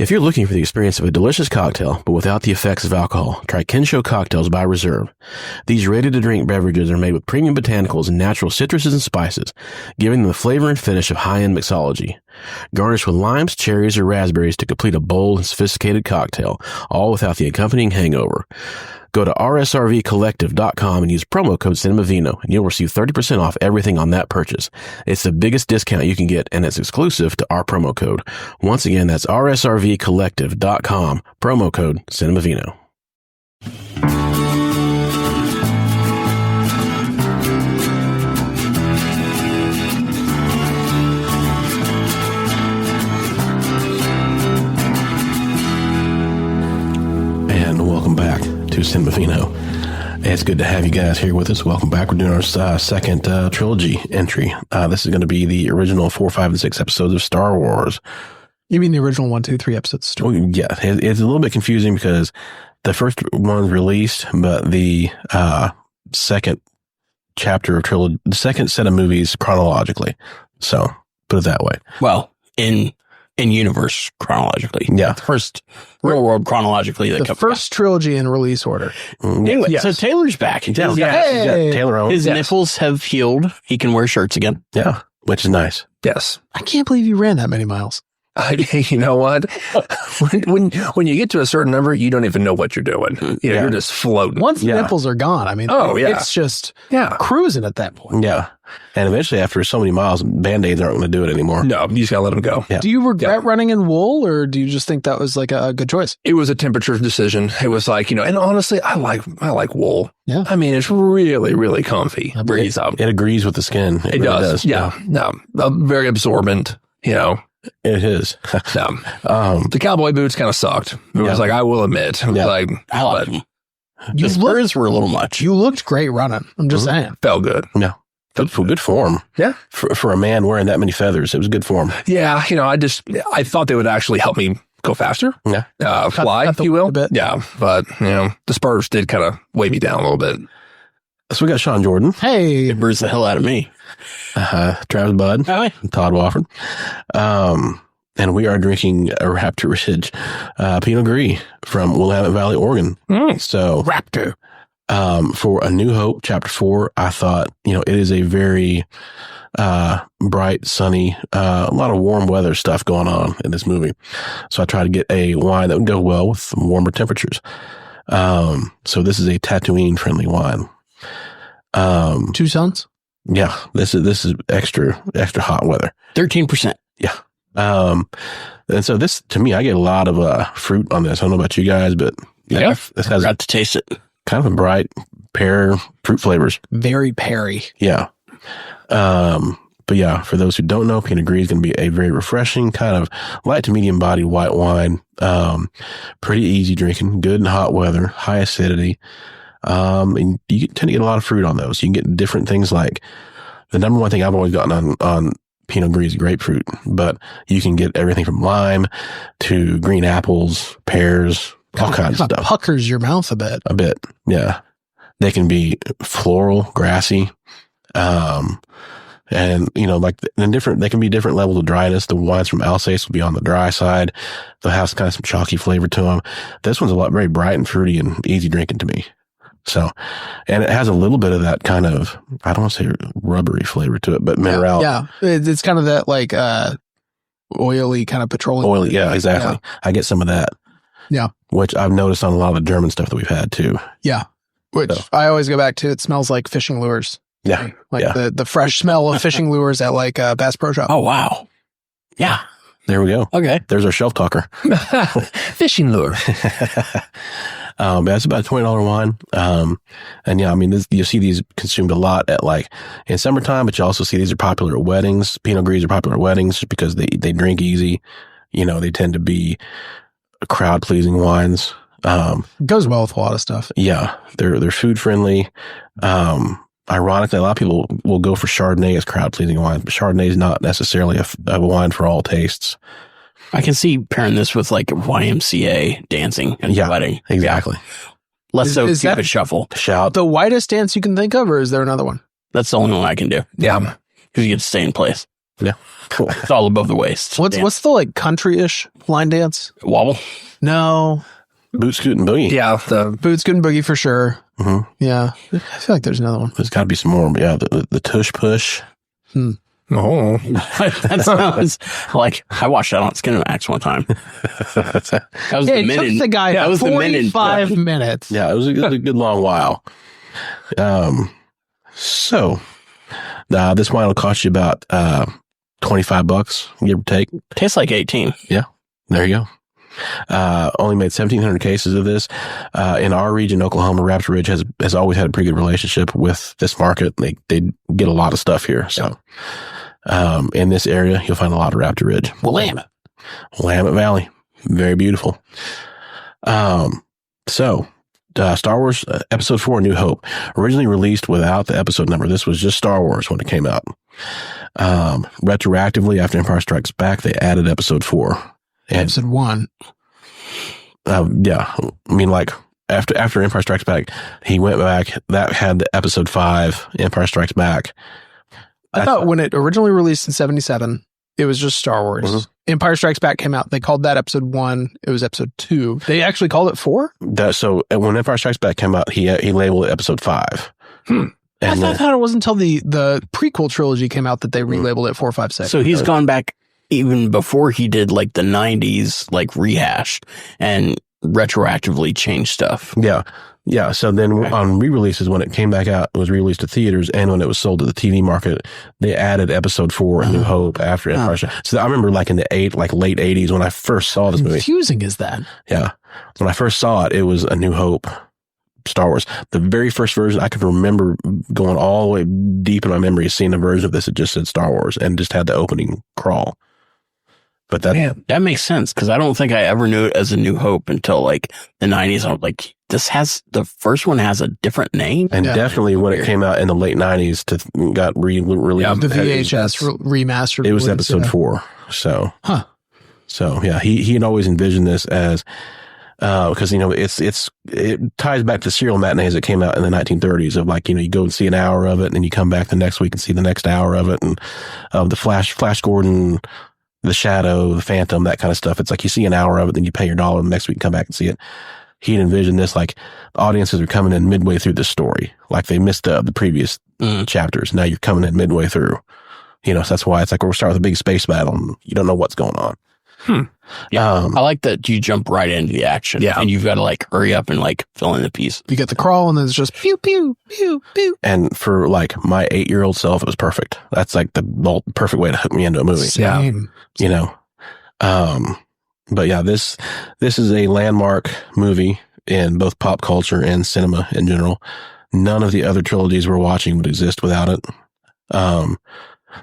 If you're looking for the experience of a delicious cocktail, but without the effects of alcohol, try Kensho Cocktails by Reserve. These ready-to-drink beverages are made with premium botanicals and natural citruses and spices, giving them the flavor and finish of high-end mixology. Garnish with limes, cherries, or raspberries to complete a bold and sophisticated cocktail, all without the accompanying hangover. Go to rsrvcollective.com and use promo code Cinemavino, and you'll receive 30% off everything on that purchase. It's the biggest discount you can get, and it's exclusive to our promo code. Once again, that's rsrvcollective.com, promo code Cinemavino. And welcome back to Cinemavino. It's good to have you guys here with us. Welcome back. We're doing our second trilogy entry. This is going to be the original 4, 5, and 6 episodes of Star Wars. You mean the original 1, 2, 3 episodes? Oh, yeah. It's a little bit confusing because the first one's released, but the second chapter of trilogy, the second set of movies chronologically. So put it that way. Well, in universe chronologically. Yeah. The first real world chronologically. The first trilogy in release order. Anyway, yes. So Taylor's back. Yeah. Hey. Taylor owns. His nipples have healed. He can wear shirts again. Yeah. Which is nice. Yes. I can't believe you ran that many miles. You know what? when you get to a certain number, you don't even know what you're doing. You're just floating. Once the nipples are gone, I mean, it's just cruising at that point. Yeah. And eventually, after so many miles, Band-Aids aren't going to do it anymore. No, you just got to let them go. Yeah. Do you regret running in wool, or do you just think that was like a good choice? It was a temperature decision. It was like, and honestly, I like wool. Yeah. I mean, it's really, really comfy. It agrees with the skin. It really does. Yeah. No, very absorbent, It is. No. The cowboy boots kind of sucked. It was like, I will admit. I like them. The spurs were a little much. You looked great running. I'm just saying. Felt good. Yeah. Good form. Yeah. For a man wearing that many feathers, it was good form. Yeah. I thought they would actually help me go faster. Yeah. Fly, if you will. A bit. Yeah. But, the spurs did kind of weigh me down a little bit. So we got Sean Jordan. Hey. It burns the hell out of me. Travis Budd. Hi. Todd Wofford. And we are drinking a Raptor Ridge Pinot Gris from Willamette Valley, Oregon. So Raptor. For A New Hope, Chapter 4, I thought, it is a very bright, sunny, a lot of warm weather stuff going on in this movie. So I tried to get a wine that would go well with some warmer temperatures. So this is a Tatooine-friendly wine. 2 Sons? Yeah, this is extra hot weather. 13%. Yeah. And so this, to me, I get a lot of fruit on this. I don't know about you guys, but This has got to taste it. kind of a bright pear fruit flavors. Very perry. Yeah. But yeah, for those who don't know, Pinot Gris is going to be a very refreshing, kind of light to medium bodied white wine. Pretty easy drinking, good in hot weather, high acidity. And you tend to get a lot of fruit on those. You can get different things like the number one thing I've always gotten on Pinot Gris is grapefruit, but you can get everything from lime to green apples, pears, all kinds of stuff. Puckers your mouth a bit. A bit, yeah. They can be floral, grassy, and they can be different levels of dryness. The wines from Alsace will be on the dry side. They'll have kind of some chalky flavor to them. This one's very bright and fruity and easy drinking to me. So, and it has a little bit of that kind of, I don't want to say rubbery flavor to it, but mineral. Yeah. It's kind of that like, oily kind of petroleum. Oily. Yeah, exactly. Yeah. I get some of that. Yeah. Which I've noticed on a lot of the German stuff that we've had too. Yeah. Which I always go back to. It smells like fishing lures. Yeah. Like the fresh smell of fishing lures at like Bass Pro Shop. Oh, wow. Yeah. There we go. Okay. There's our shelf talker. Fishing lure. But that's about a $20 wine. And yeah, I mean, you see these consumed a lot at in summertime, but you also see these are popular at weddings. Pinot Gris are popular at weddings just because they drink easy. They tend to be crowd pleasing wines. Goes well with a lot of stuff. Yeah. They're food friendly. Ironically, a lot of people will go for Chardonnay as crowd pleasing wine, but Chardonnay is not necessarily a wine for all tastes. I can see pairing this with like YMCA dancing at a wedding. Exactly. Yeah. Less so Cupid Shuffle. Shout. The widest dance you can think of, or is there another one? That's the only one I can do. Yeah. Because you get to stay in place. Yeah. Cool. It's all above the waist. What's the like country-ish line dance? Wobble? No. Boot Scoot and Boogie. Yeah. The Boot Scoot and Boogie for sure. Mm-hmm. Yeah. I feel like there's another one. There's got to be some more. But yeah, the tush push. Oh. That sounds like I watched that on Cinemax one time. That was it took the guy 45 minutes. Yeah, it was a good long while. So this wine will cost you about $25, give or take. Tastes like 18. Yeah, there you go. Only made 1,700 cases of this. In our region, Oklahoma, Raptor Ridge has always had a pretty good relationship with this market. They get a lot of stuff here. So, in this area, you'll find a lot of Raptor Ridge. Willamette Valley. Very beautiful. So, Star Wars Episode 4, New Hope, originally released without the episode number. This was just Star Wars when it came out. Retroactively, after Empire Strikes Back, they added Episode 4. Episode 1. Yeah. I mean, like, after Empire Strikes Back, he went back. That had the Episode 5, Empire Strikes Back. I thought when it originally released in 1977, it was just Star Wars. Mm-hmm. Empire Strikes Back came out. They called that Episode 1. It was Episode 2. They actually called it 4? So when Empire Strikes Back came out, he labeled it Episode 5. And I thought it wasn't until the prequel trilogy came out that they relabeled it 4, 5, 6. So he's gone back even before he did like the 90s, like rehashed and retroactively changed stuff. Yeah. Yeah. So then on re-releases, when it came back out, it was re-released to theaters, and when it was sold to the TV market, they added Episode 4, A New Hope after Empire Strikes. So I remember like in the late 80s when I first saw this movie. Confusing is that? Yeah. When I first saw it, it was A New Hope. Star Wars. The very first version, I could remember going all the way deep in my memory, seeing a version of this that just said Star Wars and just had the opening crawl. But that makes sense, because I don't think I ever knew it as A New Hope until like the 90s. I was like, the first one has a different name. And definitely when it came out in the late 90s got released. Yeah, the VHS remastered. It was Episode 4. So, yeah, he had always envisioned this as, because, it ties back to serial matinees that came out in the 1930s of like, you go and see an hour of it and then you come back the next week and see the next hour of it. And the Flash Gordon, The Shadow, The Phantom, that kind of stuff. It's like you see an hour of it, then you pay your $1 and the next week come back and see it. He had envisioned this like audiences are coming in midway through the story. Like they missed the previous chapters. Now you're coming in midway through. So that's why it's like we'll start with a big space battle and you don't know what's going on. Yeah, I like that you jump right into the action. Yeah, and you've got to like hurry up and like fill in the piece. You get the crawl, and then it's just pew pew pew pew. And for like my 8-year-old self, it was perfect. That's like the perfect way to hook me into a movie. Same. But yeah, this is a landmark movie in both pop culture and cinema in general. None of the other trilogies we're watching would exist without it.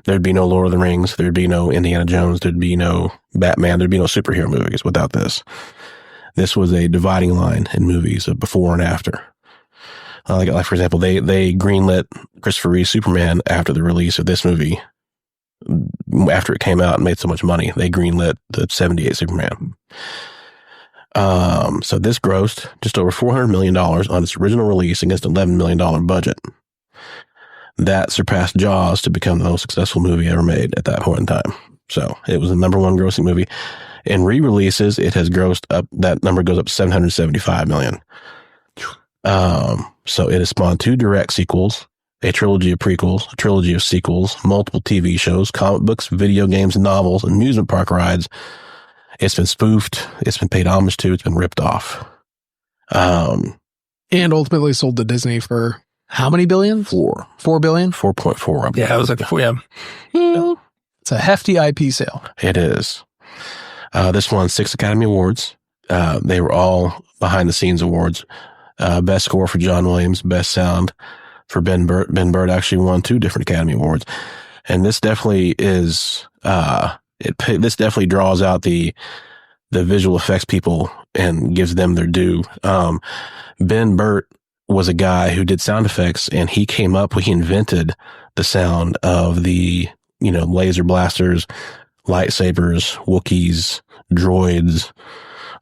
There'd be no Lord of the Rings. There'd be no Indiana Jones. There'd be no Batman. There'd be no superhero movies without this. This was a dividing line in movies of before and after. Like for example, they greenlit Christopher Reeve's Superman after the release of this movie. After it came out and made so much money, they greenlit the 78 Superman. So this grossed just over $400 million on its original release against an $11 million budget. That surpassed Jaws to become the most successful movie ever made at that point in time. So it was the number one grossing movie. In re-releases, it has grossed up, that number goes up to $775 million. So it has spawned 2 direct sequels, a trilogy of prequels, a trilogy of sequels, multiple TV shows, comic books, video games, novels, amusement park rides. It's been spoofed. It's been paid homage to. It's been ripped off. And ultimately sold to Disney for how many billion? 4 billion? 4.4. Yeah, it was like, It's a hefty IP sale. It is. This won 6 Academy Awards. They were all behind the scenes awards. Best score for John Williams, best sound for Ben Burtt. Ben Burtt actually won 2 different Academy Awards. And this definitely is, this definitely draws out the visual effects people and gives them their due. Ben Burtt was a guy who did sound effects, and he invented the sound of the, laser blasters, lightsabers, Wookiees, droids,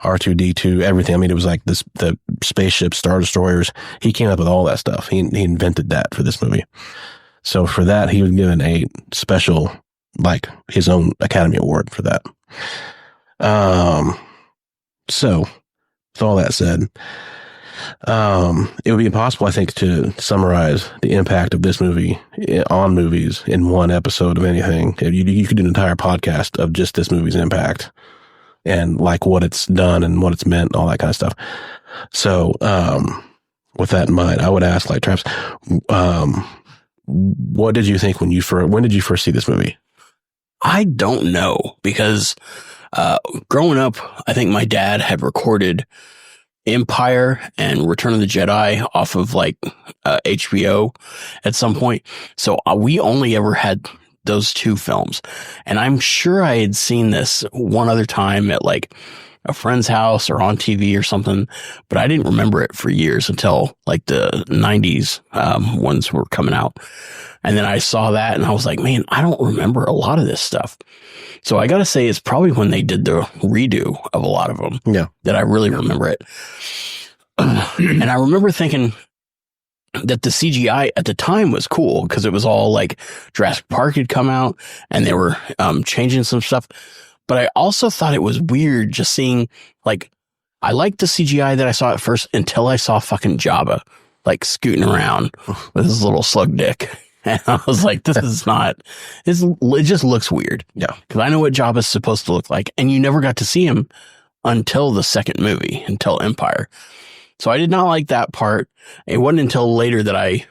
R2-D2, everything. I mean, it was like the spaceships, Star Destroyers. He came up with all that stuff. He invented that for this movie. So for that, he was given a special like his own Academy Award for that. So with all that said, it would be impossible, I think, to summarize the impact of this movie on movies in one episode of anything. You could do an entire podcast of just this movie's impact and like what it's done and what it's meant, all that kind of stuff. So, with that in mind, I would ask, like, Travis, what did you think when did you first see this movie? I don't know, because growing up, I think my dad had recorded Empire and Return of the Jedi off of like HBO at some point. So we only ever had those two films. And I'm sure I had seen this one other time at like a friend's house or on TV or something, but I didn't remember it for years until like the 90s ones were coming out. And then I saw that and I was like, man, I don't remember a lot of this stuff. So I got to say, it's probably when they did the redo of a lot of them that I really remember it. And I remember thinking that the CGI at the time was cool because it was all like Jurassic Park had come out and they were changing some stuff. But I also thought it was weird just seeing, like, I liked the CGI that I saw at first until I saw fucking Jabba like scooting around with his little slug dick. And I was like, this is not, it just looks weird. Yeah. Because I know what Jabba's supposed to look like. And you never got to see him until the second movie, until Empire. So I did not like that part. It wasn't until later that I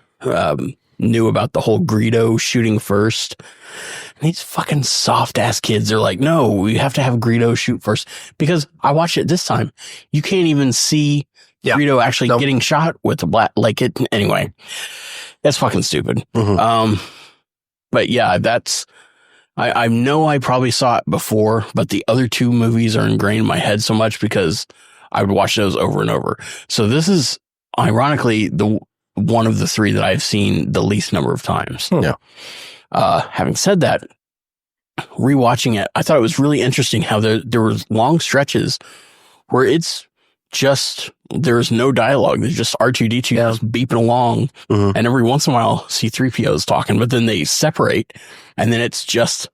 knew about the whole Greedo shooting first. And these fucking soft ass kids are like, no, we have to have Greedo shoot first. Because I watched it this time. You can't even see Greedo actually getting shot with the black, like it. Anyway, that's fucking stupid. Mm-hmm. But yeah, I know I probably saw it before, but the other two movies are ingrained in my head so much because I would watch those over and over. So this is ironically the one of the three that I've seen the least number of times. Yeah. Having said that, rewatching it, I thought it was really interesting how there was long stretches where it's just, there's no dialogue. There's just R2-D2 just beeping along. Mm-hmm. And every once in a while, C-3PO is talking, but then they separate and then it's just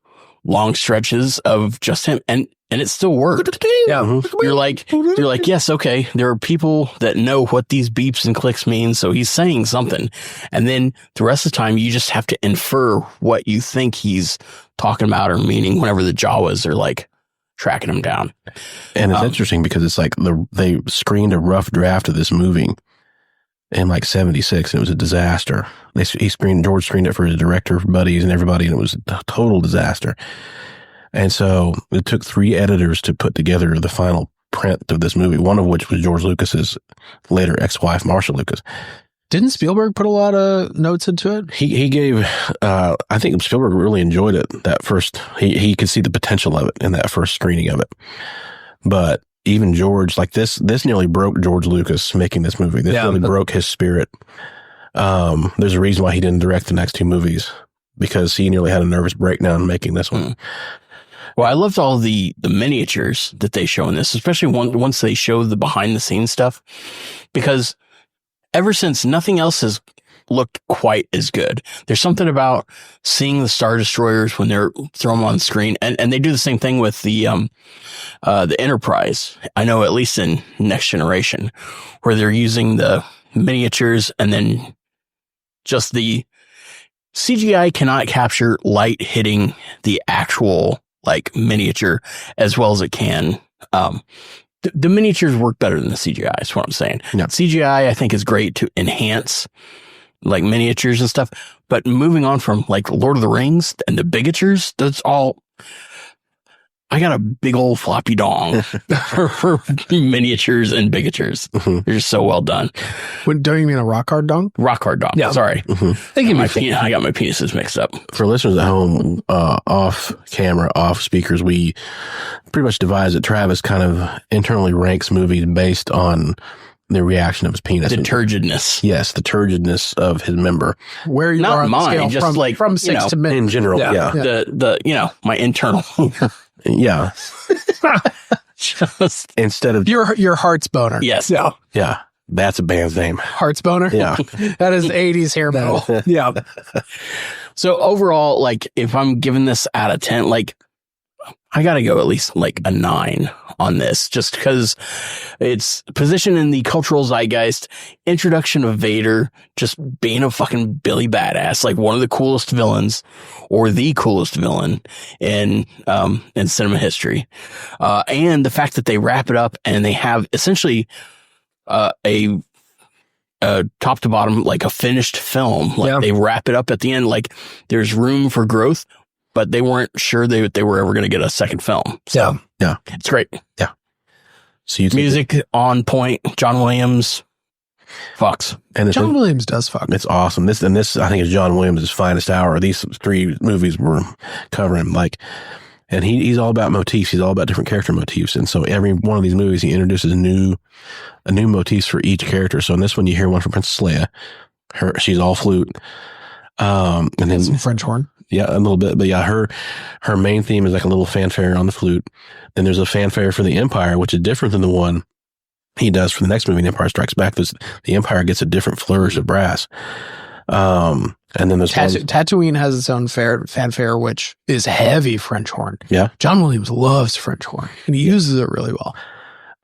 long stretches of just him. And it still worked. Yeah. Mm-hmm. You're like, yes, okay. There are people that know what these beeps and clicks mean. So he's saying something. And then the rest of the time, you just have to infer what you think he's talking about or meaning whenever the Jawas are like tracking him down. And it's interesting because it's like they screened a rough draft of this movie in like 76. And it was a disaster. George screened it for his director buddies and everybody, and it was a total disaster. And so it took 3 editors to put together the final print of this movie, one of which was George Lucas's later ex-wife, Marcia Lucas. Didn't Spielberg put a lot of notes into it? He gave, I think Spielberg really enjoyed it that first, he could see the potential of it in that first screening of it. But even George, like this nearly broke George Lucas making this movie. This really broke his spirit. There's a reason why he didn't direct the next 2 movies, because he nearly had a nervous breakdown making this one. Well, I loved all the miniatures that they show in this, especially once they show the behind the scenes stuff, because ever since nothing else has looked quite as good. There's something about seeing the Star Destroyers when they're thrown on screen, and they do the same thing with the Enterprise. I know, at least in Next Generation, where they're using the miniatures and then just the CGI cannot capture light hitting the actual like miniature as well as it can. The miniatures work better than the CGI is what I'm saying. Yeah. CGI, I think, is great to enhance like miniatures and stuff. But moving on from like Lord of the Rings and the bigatures, that's all. I got a big old floppy dong for miniatures and bigatures. Mm-hmm. They're just so well done. Don't you mean a rock hard dong? Rock hard dong. Yeah. Sorry. Mm-hmm. I got my penises mixed up. For listeners at home, off camera, off speakers, we pretty much devise that Travis kind of internally ranks movies based on the reaction of his penis. The turgidness. Yes, the turgidness of his member. Where you Not are on mine, the scale just from, like, from 6 to mid. In general, yeah. The my internal. Yeah. Just instead of your heart's boner. Yes. Yeah. Yeah. That's a band's name. Heart's boner. Yeah. That is 80s hair metal. Yeah. So overall, like if I'm giving this out of 10, like I gotta go at least like a 9 on this, just because it's positioned in the cultural zeitgeist, introduction of Vader, just being a fucking Billy badass, like one of the coolest villains or the coolest villain in cinema history. And the fact that they wrap it up and they have essentially, a top to bottom, like a finished film, like they wrap it up at the end, like there's room for growth, but they weren't sure they were ever going to get a second film. So yeah, it's great. Yeah. So you music on point. John Williams fucks. And John Williams does fuck. It's awesome. This I think is John Williams' finest hour. These 3 movies we're covering, and he's all about motifs. He's all about different character motifs. And so every one of these movies, he introduces a new motifs for each character. So in this one, you hear one from Princess Leia. She's all flute. And then some French horn. Yeah, a little bit. But yeah, her main theme is like a little fanfare on the flute. Then there's a fanfare for the Empire, which is different than the one he does for the next movie, The Empire Strikes Back. The Empire gets a different flourish of brass. And then there's Tatooine has its own fanfare, which is heavy French horn. Yeah. John Williams loves French horn, and he uses it really well.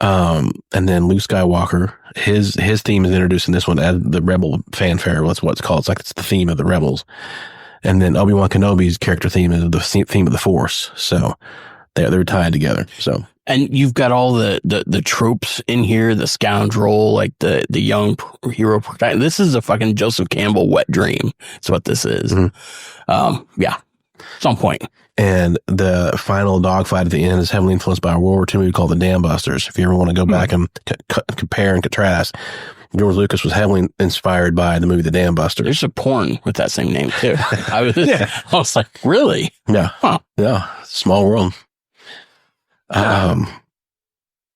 And then Luke Skywalker, his theme is introduced in this one as the Rebel fanfare. That's what it's called. It's the theme of the Rebels. And then Obi-Wan Kenobi's character theme is the theme of the Force. So they're tied together. So. And you've got all the tropes in here, the scoundrel, like the young hero. This is a fucking Joseph Campbell wet dream. That's what this is. Mm-hmm. Yeah. Some point. And the final dogfight at the end is heavily influenced by a World War II movie called The Dam Busters. If you ever want to go back and compare and contrast, George Lucas was heavily inspired by the movie The Dam Busters. There's a porn with that same name too. I was like, really? Yeah. Huh. Yeah. Small world.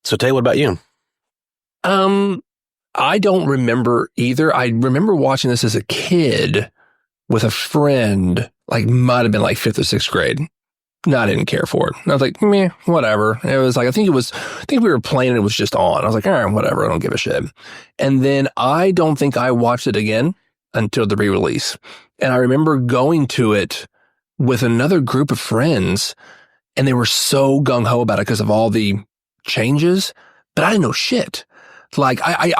So Tay, what about you? I don't remember either. I remember watching this as a kid with a friend, might have been 5th or 6th grade. No, I didn't care for it. I was like, meh, whatever. It was I think we were playing and it was just on. I was like, all right, whatever. I don't give a shit. And then I don't think I watched it again until the re-release. And I remember going to it with another group of friends, and they were so gung-ho about it because of all the changes, but I didn't know shit. I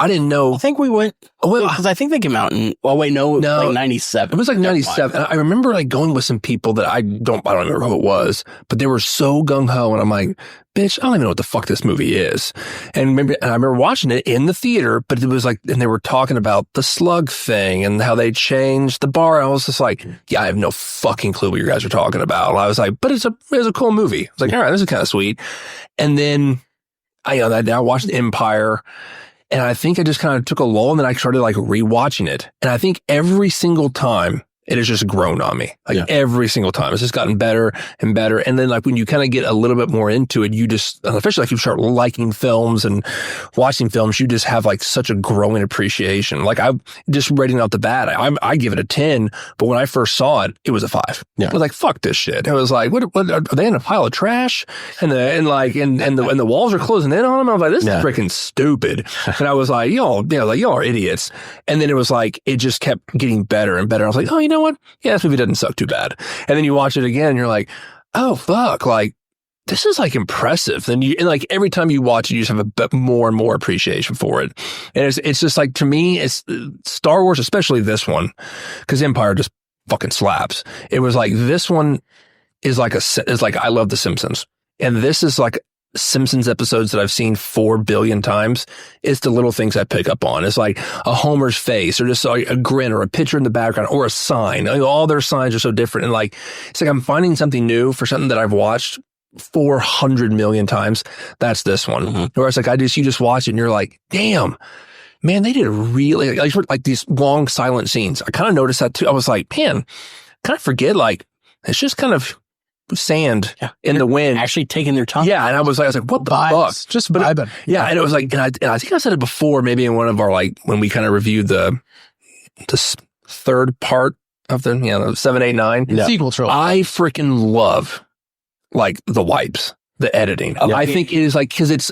didn't know. I think we went, because I think they came out in, 97. It was 97. And I remember going with some people that I don't remember who it was, but they were so gung-ho, and I'm like, bitch, I don't even know what the fuck this movie is. And I remember watching it in the theater, but it was and they were talking about the slug thing and how they changed the bar. I was just like, yeah, I have no fucking clue what you guys are talking about. And I was like, but it was a cool movie. I was like, all right, this is kind of sweet. And then I watched Empire, and I think I just kind of took a lull, and then I started rewatching it. And I think every single time it has just grown on me. Every single time. It's just gotten better and better. And then when you kind of get a little bit more into it, you just, especially if you start liking films and watching films, you just have such a growing appreciation. I just rating out the bat, I give it a 10, but when I first saw it, it was a 5. Yeah. I was like, fuck this shit. It was like, what are they in a pile of trash? And the walls are closing in on them. I was like, this is freaking stupid. And I was like, y'all are idiots. And then it was it just kept getting better and better. I was like, oh, you know what? Yeah, this movie doesn't suck too bad. And then you watch it again and you're like, oh, fuck. This is impressive. And every time you watch it, you just have a bit more and more appreciation for it. And it's just to me, it's Star Wars, especially this one, because Empire just fucking slaps. It was this one is I love The Simpsons. And this is Simpsons episodes that I've seen 4 billion times. It's the little things I pick up on. It's a Homer's face, or just a grin, or a picture in the background, or a sign. All their signs are so different. And it's I'm finding something new for something that I've watched 400 million times. That's this one. Mm-hmm. Where it's you just watch it and you're like, damn, man, they did really, these long silent scenes. I kind of noticed that too. I was like, man, kind of forget, it's just kind of sand in the wind, actually taking their time. Yeah, and I was like, what the fuck? Just vibing. Yeah, and it was and I think I said it before, maybe in one of our when we kind of reviewed the third part of the 7, 8, 9 sequel trilogy. I freaking love the wipes. the editing. I think it is like, because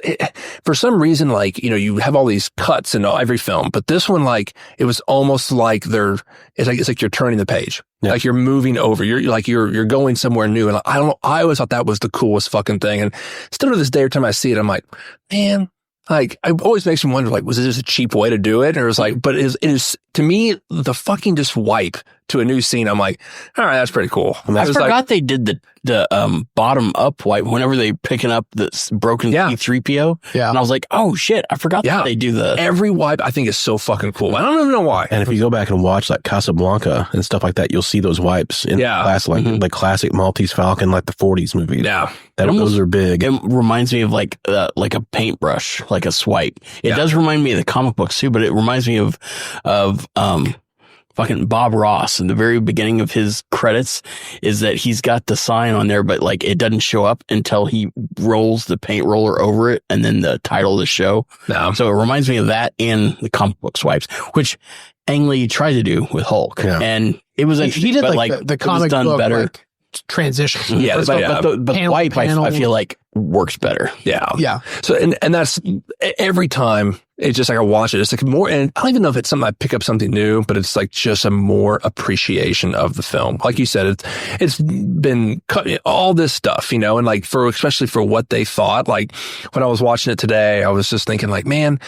for some reason, like, you have all these cuts in every film, but this one, like, it was almost like it's like you're turning the page. Yeah. Like you're moving over. You're going somewhere new. And I don't know. I always thought that was the coolest fucking thing. And still to this day, every time I see it, I'm like, man, like, it always makes me wonder, like, was it just a cheap way to do it? Or it was like, but it is to me, the fucking just wipe to a new scene. I'm like, all right, that's pretty cool. I forgot they did the bottom up wipe whenever they picking up this broken C-3PO. Yeah. And I was like, oh shit, I forgot that they do every wipe. I think is so fucking cool. I don't even know why. And if you go back and watch like Casablanca and stuff like that, you'll see those wipes in class, like classic Maltese Falcon, like the 40s movies. Yeah. Those are big. It reminds me of like a paintbrush, like a swipe. It does remind me of the comic books too, but it reminds me of fucking Bob Ross in the very beginning of his credits is that he's got the sign on there, but like it doesn't show up until he rolls the paint roller over it and then the title of the show. No. So it reminds me of that and the comic book swipes, which Ang Lee tried to do with Hulk. Yeah. And it was he did like the comic done book better. Like, transition. Yeah, but the wipe I feel like works better. Yeah. So and that's every time it's just like I watch it, it's like more, and I don't even know if it's something I pick up something new, but it's like just a more appreciation of the film. Like you said, it's been all this stuff, and like especially for what they thought. Like when I was watching it today, I was just thinking like, man,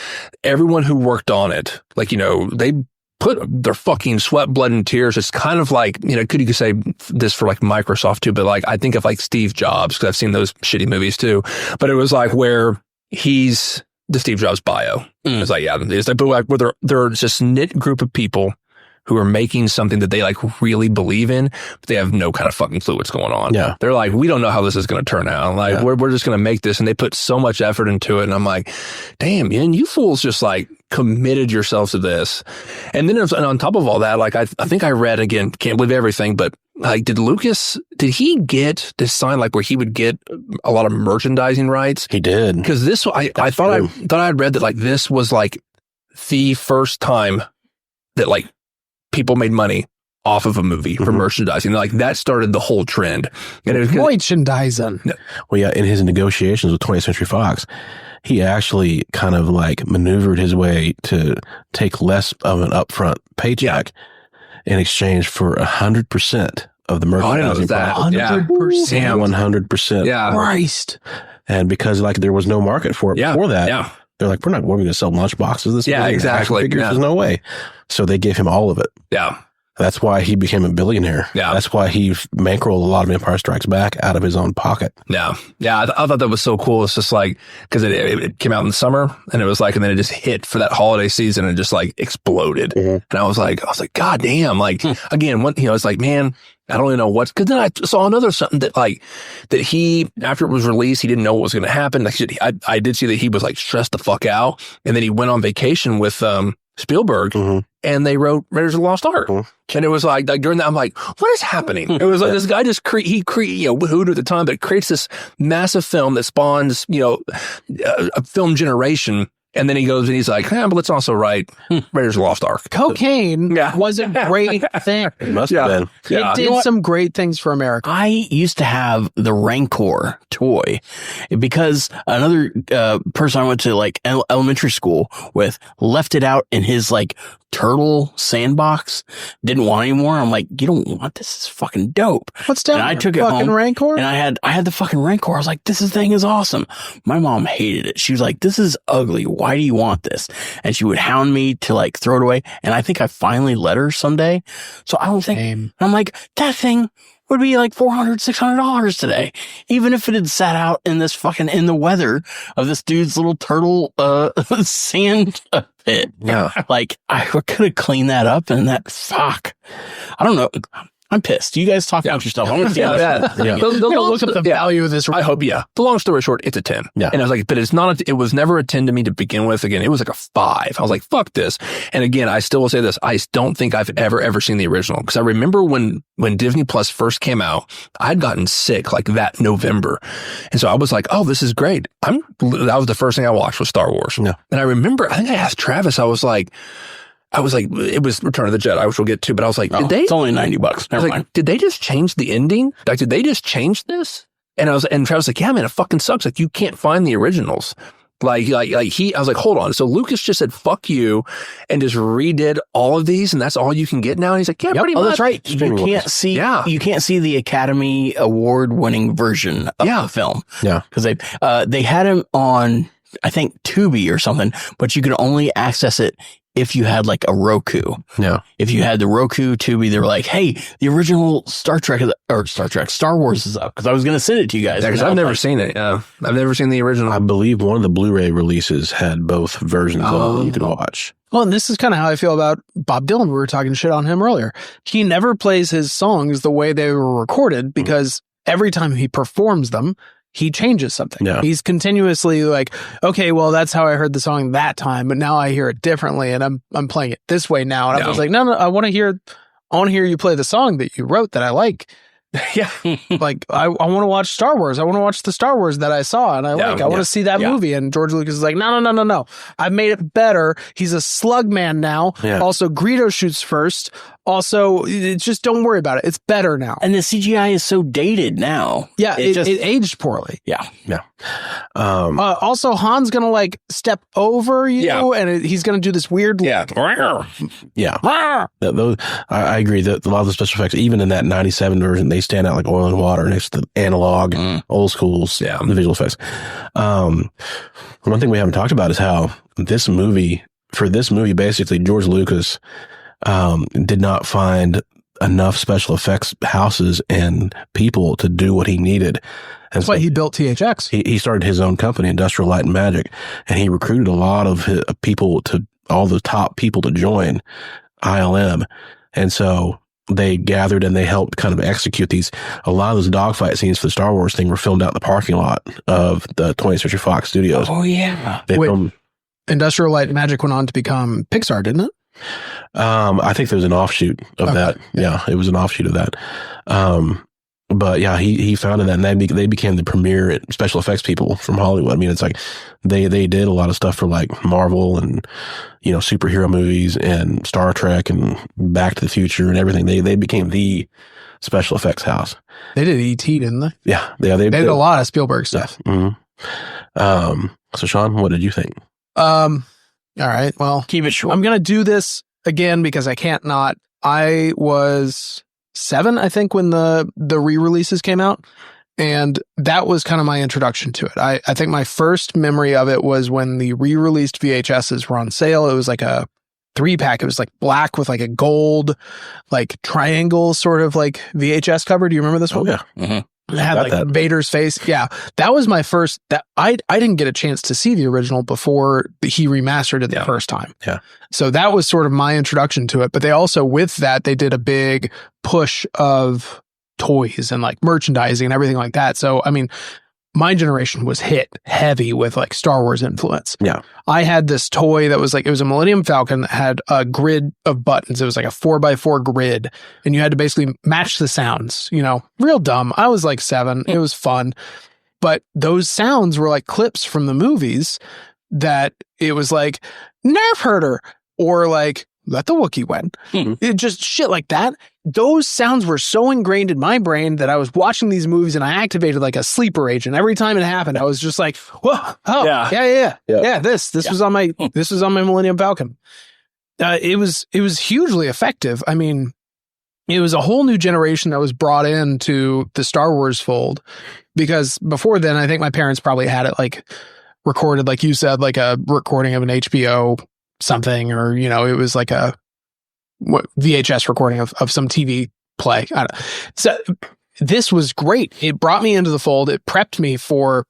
everyone who worked on it, like, they put their fucking sweat, blood, and tears. It's kind of like, you could say this for like Microsoft too, but like I think of like Steve Jobs, because I've seen those shitty movies too. But it was like where he's the Steve Jobs bio. It's like, it's like, but like where they're just knit group of people who are making something that they like really believe in, but they have no kind of fucking clue what's going on. Yeah. They're like, we don't know how this is going to turn out. Like, we're just going to make this. And they put so much effort into it. And I'm like, damn, man, you fools just like committed yourselves to this. And then on top of all that, like, I think I read, again, can't believe everything, but like, did he get this sign like where he would get a lot of merchandising rights? He did. Because I thought I'd read that like this was like the first time that like people made money off of a movie for merchandising. Like that started the whole trend. And it was merchandising. Well, yeah, in his negotiations with 20th Century Fox, he actually kind of like maneuvered his way to take less of an upfront paycheck in exchange for 100% of the merchandising. 100%. 100%. Yeah. Christ. And because like there was no market for it before that, they're like, we're going to sell lunch boxes. This exactly. There's no way. So they gave him all of it. Yeah. That's why he became a billionaire. Yeah. That's why he bankrolled a lot of Empire Strikes Back out of his own pocket. Yeah. Yeah. I thought that was so cool. It's just like, because it came out in the summer and it was like, and then it just hit for that holiday season and just like exploded. And I was like, God damn. Like, again, it's like, man, I don't even know what, because then I saw another something that he, after it was released, he didn't know what was going to happen. Like, I did see that he was like stressed the fuck out. And then he went on vacation with, Spielberg, and they wrote Raiders of the Lost Ark. And it was like during that, I'm like, what is happening? It was like this guy just who at the time, but creates this massive film that spawns, a film generation. And then he goes and he's like, but let's also write Raiders of the Lost Ark. Cocaine was a great thing. It must have been. It did some great things for America. I used to have the Rancor toy because another person I went to like elementary school with left it out in his like turtle sandbox, didn't want it anymore. I'm like, you don't want this? It's fucking dope. What's down? And I took it fucking home, Rancor? and I had the fucking Rancor. I was like, this thing is awesome. My mom hated it. She was like, this is ugly. Why do you want this? And she would hound me to like throw it away. And I think I finally let her someday. So I don't think, and I'm like, that thing would be like $400, $600 today. Even if it had sat out in this fucking, in the weather of this dude's little turtle, sand pit. Yeah. Like I could have cleaned that up and fuck. I don't know. I'm pissed. You guys talk about yourself. I want to see how that. They'll look up the value of this. I hope, The long story short, it's a 10. Yeah. And I was like, but it's not, it was never a 10 to me to begin with. Again, it was like a 5. I was like, fuck this. And again, I still will say this. I don't think I've ever seen the original. Because I remember when Disney Plus first came out, I'd gotten sick like that November. And so I was like, oh, this is great. That was the first thing I watched was Star Wars. Yeah. And I remember, I think I asked Travis, I was like, it was Return of the Jedi, which we'll get to, but I was like, it's only $90. Never mind. Did they just change the ending? Like, did they just change this? And Travis was like, yeah, man, it fucking sucks. Like, you can't find the originals. I was like, hold on. So Lucas just said, fuck you, and just redid all of these, and that's all you can get now? And he's like, yeah, pretty much. That's right. You can't see the Academy Award winning version of the film. Yeah. Because they had him on, I think, Tubi or something, but you could only access it if you had like a Roku. Yeah. If you had the Roku Tubi, they were like, hey, the original Star Wars is up. Because I was going to send it to you guys. Because I've never seen it. I've never seen the original. I believe one of the Blu-ray releases had both versions of it you could watch. Well, and this is kind of how I feel about Bob Dylan. We were talking shit on him earlier. He never plays his songs the way they were recorded because every time he performs them, he changes something. Yeah. He's continuously like, okay, well, that's how I heard the song that time, but now I hear it differently, and I'm playing it this way now. And I was like, no, I want to hear you play the song that you wrote that I like. Yeah. Like, I want to watch Star Wars. I want to watch the Star Wars that I saw and I like. I want to see that movie. And George Lucas is like, no. I've made it better. He's a slug man now. Yeah. Also, Greedo shoots first. Also, just don't worry about it. It's better now. And the CGI is so dated now. Yeah, it aged poorly. Yeah. Yeah. Also, Han's going to like step over you and he's going to do this weird. Yeah. Yeah. Those, I agree that a lot of the special effects, even in that 97 version, they stand out like oil and water next to the analog, old schools, the visual effects. One thing we haven't talked about is how this movie, basically, George Lucas did not find enough special effects houses and people to do what he needed. And that's why he built THX. He started his own company, Industrial Light and Magic, and he recruited a lot of all the top people to join ILM. And so they gathered and they helped kind of execute a lot of those dogfight scenes for the Star Wars thing were filmed out in the parking lot of the 20th Century Fox studios. Oh, yeah. Industrial Light and Magic went on to become Pixar, didn't it? I think there's an offshoot of that. Yeah, it was an offshoot of that. But yeah, he founded that, and they became the premier special effects people from Hollywood. I mean, it's like they did a lot of stuff for like Marvel and, superhero movies and Star Trek and Back to the Future and everything. They became the special effects house. They did E.T., didn't they? Yeah. They did a lot of Spielberg stuff. Yeah. Mm-hmm. So Sean, what did you think? All right. Well, keep it short. I'm going to do this again because I can't not. I was 7, I think, when the re-releases came out. And that was kind of my introduction to it. I think my first memory of it was when the re-released VHSs were on sale. It was like a 3-pack. It was like black with like a gold, like triangle sort of like VHS cover. Do you remember this one? Oh, yeah. Mm-hmm. It had like that. Vader's face. Yeah. That was my first, I didn't get a chance to see the original before he remastered it the first time. Yeah. So that was sort of my introduction to it. But they also, with that, they did a big push of toys and like merchandising and everything like that. So, I mean, my generation was hit heavy with like Star Wars influence. Yeah. I had this toy that was like, it was a Millennium Falcon that had a grid of buttons. It was like a 4x4 grid, and you had to basically match the sounds, real dumb. I was like 7. It was fun. But those sounds were like clips from the movies that it was like, nerf herder, or like, let the Wookiee win. It just shit like that. Those sounds were so ingrained in my brain that I was watching these movies and I activated like a sleeper agent. Every time it happened, I was just like, whoa, oh, yeah. This was on my Millennium Falcon. It was hugely effective. I mean, it was a whole new generation that was brought into the Star Wars fold, because before then, I think my parents probably had it like recorded, like you said, like a recording of an HBO something, or it was like a VHS recording of some TV play. I don't know. So this was great. It brought me into the fold. It prepped me for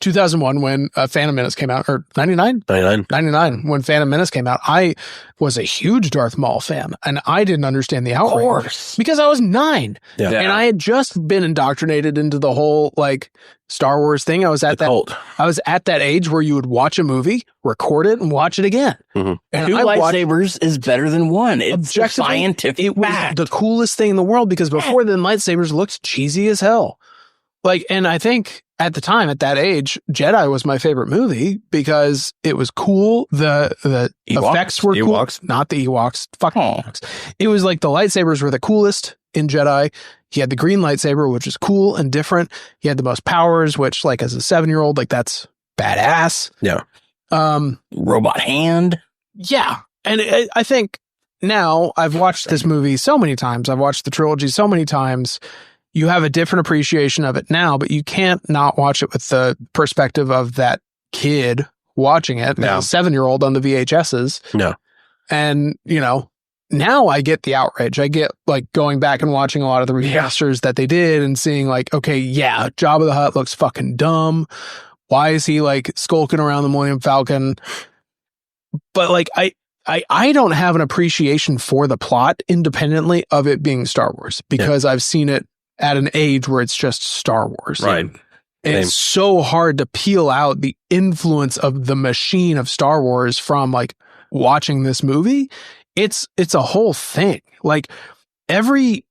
2001 when Phantom Menace came out, or 99 when Phantom Menace came out. I was a huge Darth Maul fan, and I didn't understand the outrage because I was 9, and I had just been indoctrinated into the whole like Star Wars thing. I was at that age where you would watch a movie, record it, and watch it again. Mm-hmm. And 2 lightsabers is better than 1. It's scientific. It was the coolest thing in the world, because before then, lightsabers looked cheesy as hell. Like, and I think at the time, at that age, Jedi was my favorite movie because it was cool. The effects were cool. Not the Ewoks. Fuck Ewoks. It was like the lightsabers were the coolest. in Jedi. He had the green lightsaber, which is cool and different. He had the most powers, which, like, as a 7-year-old, like, that's badass. Yeah. Robot hand. Yeah. And I think now I've watched this movie so many times. I've watched the trilogy so many times. You have a different appreciation of it now, but you can't not watch it with the perspective of that kid watching it, No. a 7-year-old on the VHSs. No. And, you know, now I get the outrage. I get, like, going back and watching a lot of the remasters that they did and seeing, like, okay, yeah, Jabba the Hutt looks fucking dumb. Why is he, like, skulking around the Millennium Falcon? But, like, I don't have an appreciation for the plot independently of it being Star Wars because I've seen it at an age where it's just Star Wars. Right. And it's so hard to peel out the influence of the machine of Star Wars from, like, watching this movie. It's a whole thing. Like, every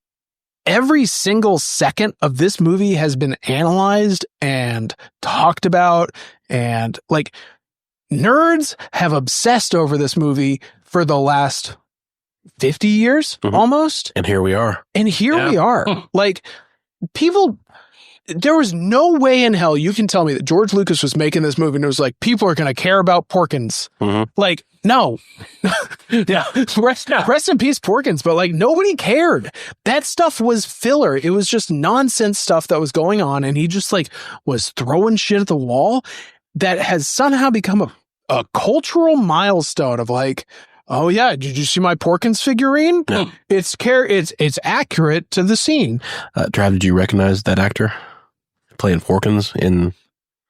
single second of this movie has been analyzed and talked about, and, like, nerds have obsessed over this movie for the last 50 years almost. And here we are. And here we are. Like, people, there was no way in hell you can tell me that George Lucas was making this movie and it was like, people are going to care about Porkins. Like, no. Rest in peace, Porkins. But, like, nobody cared. That stuff was filler. It was just nonsense stuff that was going on. And he just, like, was throwing shit at the wall that has somehow become a cultural milestone of, like, oh yeah, did you see my Porkins figurine? No. It's accurate to the scene. Trav, did you recognize that actor playing Porkins in?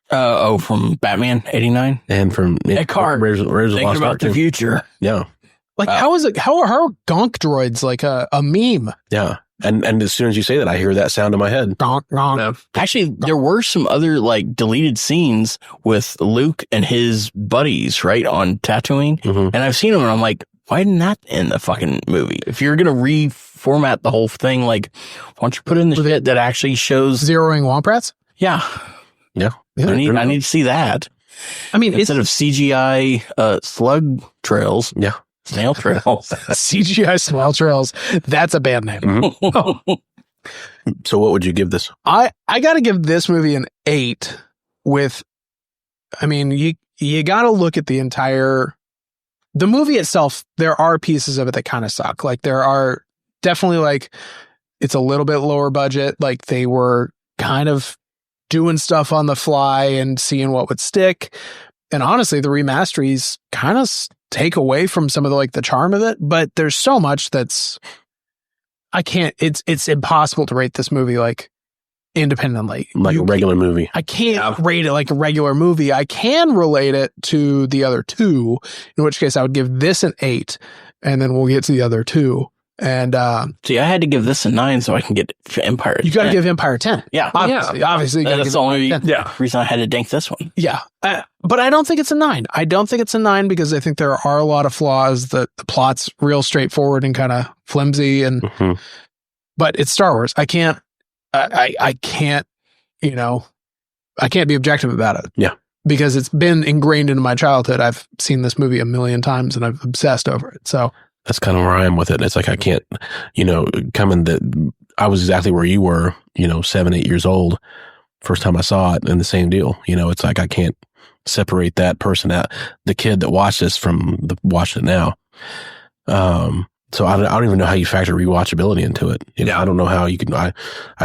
From Batman '89 And from Eckhart. Raiders of the Thinking Lost about Ark the too. future. Yeah, Like, how are gonk droids like a meme? yeah. And as soon as you say that, I hear that sound in my head. Gonk, gonk. No. Actually, there were some other, like, deleted scenes with Luke and his buddies, right, on Tatooine. Mhm. And I've seen them and I'm like, why isn't that in the fucking movie? If you're going to reformat the whole thing, like, why don't you put in the shit that actually shows? Zeroing womp rats? Yeah. Yeah. Yeah. I need to see that. I mean, Instead of CGI slug trails. Yeah. Snail trails. CGI smile trails. That's a band name. So what would you give this? I got to give this movie an 8 with, I mean, you got to look at the movie itself. There are pieces of it that kind of suck. Like, there are definitely, like, it's a little bit lower budget. Like, they were kind of doing stuff on the fly and seeing what would stick. And honestly, the remasteries kind of take away from some of the charm of it, but there's so much it's impossible to rate this movie, like, independently. Like a regular movie. I can't rate it like a regular movie. I can relate it to the other two, in which case I would give this an 8, and then we'll get to the other two. And see, I had to give this a 9 so I can get Empire. You got to give Empire 10. Yeah. Obviously. You gotta That's give the only 10. reason I had to dink this one. Yeah. But I don't think it's a 9. I don't think it's a 9 because I think there are a lot of flaws. The plot's real straightforward and kind of flimsy, but it's Star Wars. I can't, I can't be objective about it. Yeah. Because it's been ingrained into my childhood. I've seen this movie a million times and I've obsessed over it. So that's kind of where I am with it. It's like, I can't, I was exactly where you were, 7, 8 years old, first time I saw it, and the same deal. It's like, I can't separate that person out, the kid that watched this from the watching it now. So I don't even know how you factor rewatchability into it. I don't know how you can, I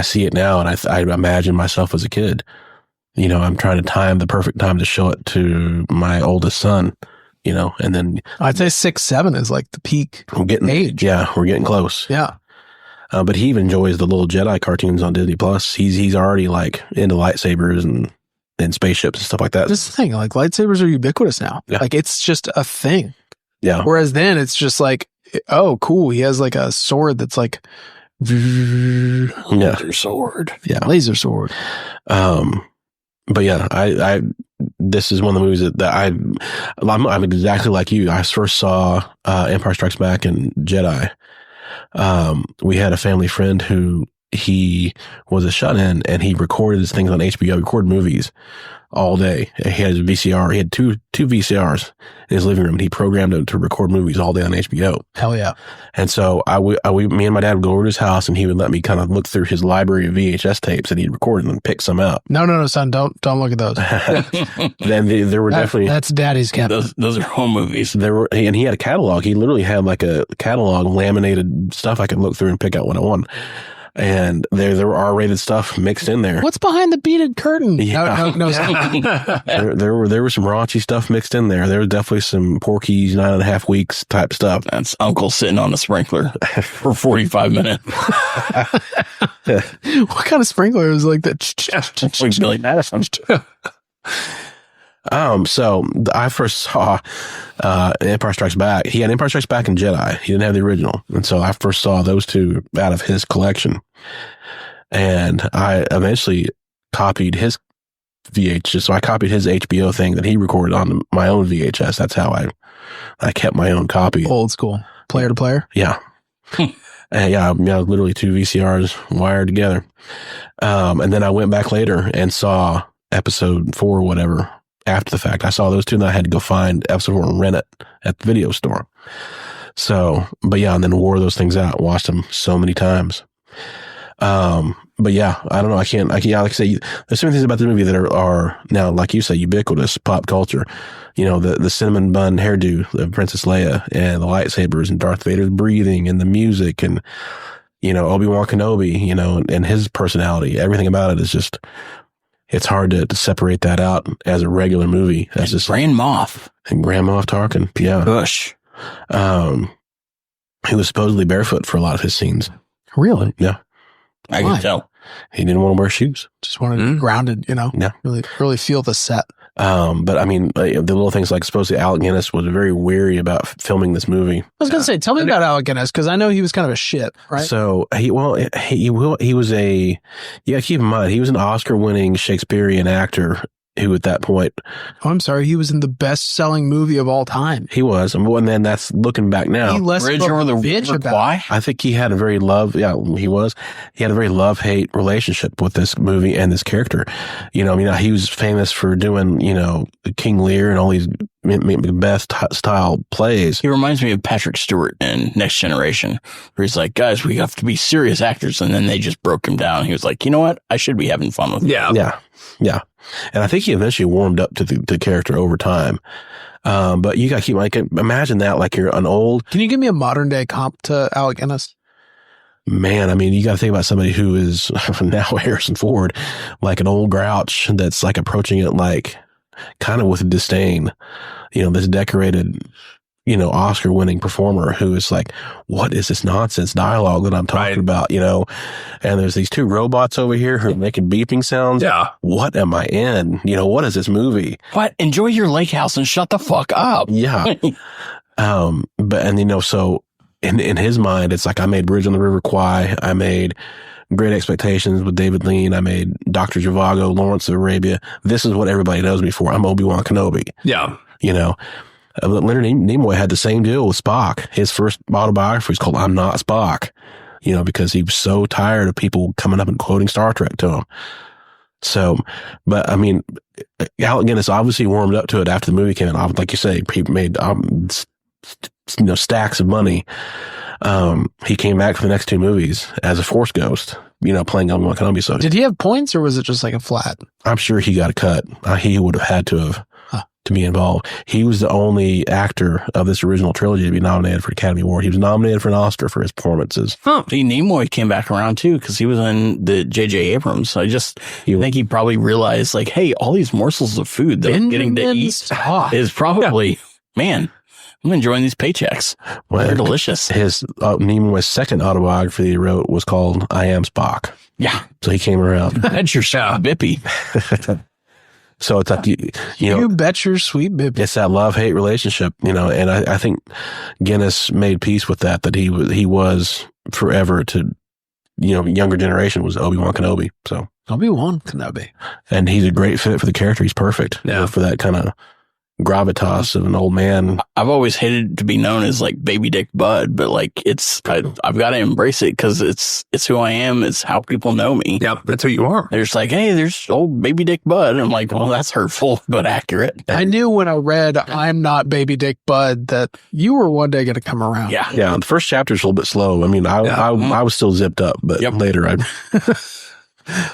see it now and I imagine myself as a kid. I'm trying to time the perfect time to show it to my oldest son. And then I'd say 6, 7 is like the peak age. Yeah, we're getting close. Yeah. But he even enjoys the little Jedi cartoons on Disney Plus. He's already like into lightsabers and spaceships and stuff like that. This is the thing, like, lightsabers are ubiquitous now. Yeah. Like, it's just a thing. Yeah. Whereas then it's just like, oh, cool. He has like a sword that's like, Laser sword. Yeah, laser sword. But yeah, this is one of the movies that I'm exactly like you. I first saw Empire Strikes Back and Jedi. We had a family friend who he was a shut-in and he recorded his things on HBO, recorded movies all day. He had his VCR. He had two VCRs in his living room, and he programmed them to record movies all day on HBO. Hell yeah. And so me and my dad would go over to his house, and he would let me kind of look through his library of VHS tapes that he'd recorded and pick some out. No, son, don't look at those. Then there were definitely... That's Daddy's cabinet. Those are home movies. And he had a catalog. He literally had like a catalog, laminated stuff I could look through and pick out what I wanted. And there were R-rated stuff mixed in there. What's behind the beaded curtain? Yeah. No. there were some raunchy stuff mixed in there. There was definitely some Porky's 9.5 weeks type stuff. That's Uncle sitting on a sprinkler for 45 minutes. What kind of sprinkler is like that? Like Billy Madison. So I first saw Empire Strikes Back. He had Empire Strikes Back and Jedi. He didn't have the original. And so I first saw those two out of his collection. And I eventually copied his VHS. So I copied his HBO thing that he recorded on my own VHS. That's how I kept my own copy. Old school. Player to player? Yeah. And literally two VCRs wired together. And then I went back later and saw episode 4 or whatever. After the fact, I saw those two, and I had to go find episode 4 and rent it at the video store. So, but yeah, and then wore those things out, watched them so many times. But yeah, I don't know. I can't, like I say, there's so many things about the movie that are now, like you say, ubiquitous pop culture. You know, the cinnamon bun hairdo of Princess Leia and the lightsabers and Darth Vader's breathing and the music and, you know, Obi-Wan Kenobi, you know, and his personality. Everything about it is just, it's hard to separate that out as a regular movie. As just Grand Moff. And Grand Moff Tarkin. Yeah. Bush. He was supposedly barefoot for a lot of his scenes. Really? Yeah. I can tell. He didn't want to wear shoes. Just wanted to be grounded, you know? Yeah. Really feel the set. But I mean, the little things like supposedly Alec Guinness was very weary about filming this movie. I was going to say, tell me about Alec Guinness, because I know he was kind of a shit, right? So he was keep in mind, he was an Oscar-winning Shakespearean actor who at that point... Oh, I'm sorry. He was in the best-selling movie of all time. He was. And then that's looking back now. He less Bridge over the River Kwai? I think he had a very he had a very love-hate relationship with this movie and this character. You know, I mean, he was famous for doing, you know, King Lear and all these Macbeth-style plays. He reminds me of Patrick Stewart in Next Generation, where he's like, guys, we have to be serious actors. And then they just broke him down. He was like, you know what? I should be having fun with it. Yeah. And I think he eventually warmed up to the character over time. But you got to keep, like, imagine that, like you're an old... Can you give me a modern day comp to Alec Guinness? Man, I mean, you got to think about somebody who is now Harrison Ford, like an old grouch that's like approaching it like kind of with disdain. You know, this decorated, you know, Oscar-winning performer who is like, what is this nonsense dialogue that I'm talking about, you know? And there's these two robots over here who are making beeping sounds. Yeah. What am I in? You know, what is this movie? What? Enjoy your lake house and shut the fuck up. Yeah. But you know, so in his mind, it's like, I made Bridge on the River Kwai. I made Great Expectations with David Lean. I made Dr. Zhivago, Lawrence of Arabia. This is what everybody knows me for. I'm Obi-Wan Kenobi. Yeah. You know, Leonard Nimoy had the same deal with Spock. His first autobiography is called I'm Not Spock, you know, because he was so tired of people coming up and quoting Star Trek to him. So, but I mean, Alec Guinness obviously warmed up to it after the movie came out. Like you say, he made, you know, stacks of money. He came back for the next two movies as a Force ghost, you know, playing Obi-Wan Kenobi. So did he have points or was it just like a flat? I'm sure he got a cut. He would have had to have. To be involved. He was the only actor of this original trilogy to be nominated for an Academy Award. He was nominated for an Oscar for his performances. See, Nimoy came back around too, because he was in the J.J. Abrams. I think he probably realized, like, hey, all these morsels of food that I'm getting to eat is probably, man, I'm enjoying these paychecks. Well, they're delicious. His Nimoy's second autobiography he wrote was called I Am Spock. Yeah. So he came around. That's your Bippy. So it's like, you know, you bet your sweet bib. It's that love-hate relationship, you know, and I think Guinness made peace with that he was forever to, you know, younger generation was Obi-Wan Kenobi. So Obi-Wan Kenobi. And he's a great fit for the character. He's perfect, you know, for that kind of gravitas of an old man. I've always hated to be known as like Baby Dick Bud, but like I've got to embrace it because it's who I am. It's how people know me. Yep, that's who you are. They're just like, hey, there's old Baby Dick Bud. I'm like, well, that's hurtful but accurate. I knew when I read I'm not Baby Dick Bud that you were one day going to come around. Yeah. Yeah, the first chapter's a little bit slow. I mean, I was still zipped up, but later I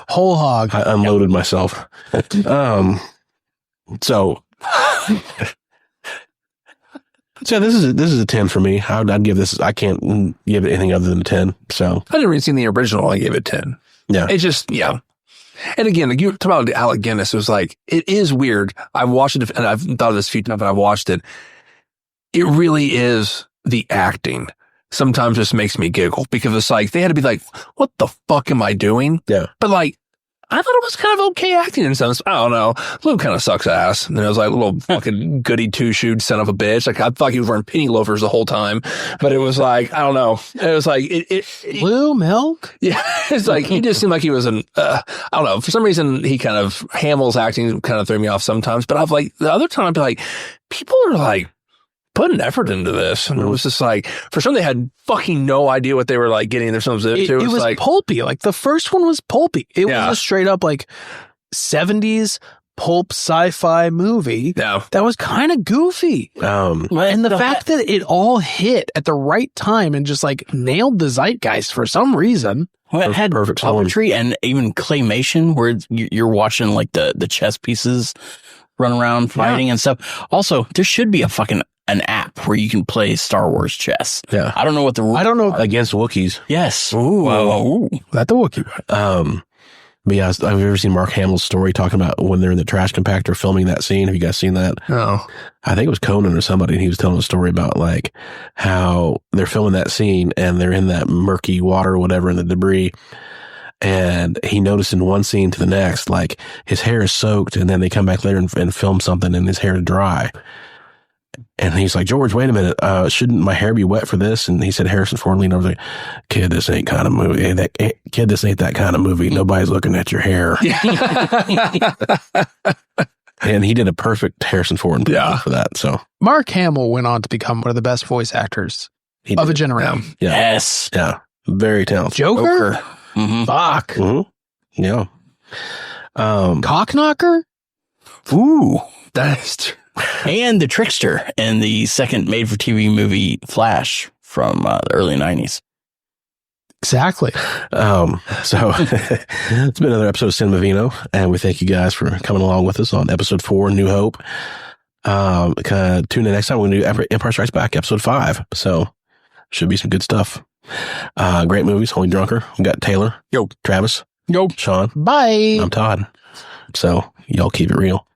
whole hog. I unloaded myself. So this is a 10 for me. I'd give this. I can't give it anything other than a 10. So I didn't even see the original. I gave it 10. Yeah, it just And again, like you talk about Alec Guinness. It was like it is weird. I've watched it and I've thought of this a few times. But I've watched it. It really is the acting. Sometimes just makes me giggle because it's like they had to be like, "What the fuck am I doing?" Yeah, but like. I thought it was kind of okay acting in some. I don't know. Luke kind of sucks ass. And it was like a little fucking goody two-shoed son of a bitch. Like I thought he was wearing penny loafers the whole time, but it was like, I don't know. It was like, blue milk. Yeah. It's like, he just seemed like he was I don't know. For some reason, he kind of Hamill's acting kind of threw me off sometimes, but I've like, the other time I'd be like, people are like, putting effort into this. And it was just like, for some, they had fucking no idea what they were like getting themselves into. It was like pulpy. Like the first one was pulpy. It was a straight up like 70s pulp sci-fi movie. Yeah. That was kind of goofy. And the fact that it all hit at the right time and just like nailed the zeitgeist for some reason. Well, it had perfect puppetry and even claymation where you're watching like the chess pieces run around fighting and stuff. Also, there should be an app where you can play Star Wars chess. Yeah. I don't know what the rules are. Against Wookiees. Yes. Ooh. That the Wookiee. But yeah, have you ever seen Mark Hamill's story talking about when they're in the trash compactor filming that scene? Have you guys seen that? No. I think it was Conan or somebody, and he was telling a story about like how they're filming that scene and they're in that murky water or whatever in the debris. And he noticed in one scene to the next, like his hair is soaked, and then they come back later and film something and his hair is dry. And he's like, George, wait a minute. Shouldn't my hair be wet for this? And he said, Harrison Ford leaned over and was like, kid, this ain't kind of movie. Kid, this ain't that kind of movie. Nobody's looking at your hair. And he did a perfect Harrison Ford for that. So Mark Hamill went on to become one of the best voice actors of a generation. Yeah. Yes. Yeah. Very talented. Joker? Mm-hmm. Fuck. Mm-hmm. Yeah. Cockknocker? Ooh. That is true. And the trickster in the second made-for-TV movie Flash from the early 90s. Exactly. So it's been another episode of Cinemavino, and we thank you guys for coming along with us on episode 4, New Hope. Tune in next time. We're going to do Empire Strikes Back, episode 5. So should be some good stuff. Great movies. Holy Drunker. We got Taylor. Yo. Travis. Yo. Sean. Bye. I'm Todd. So y'all keep it real.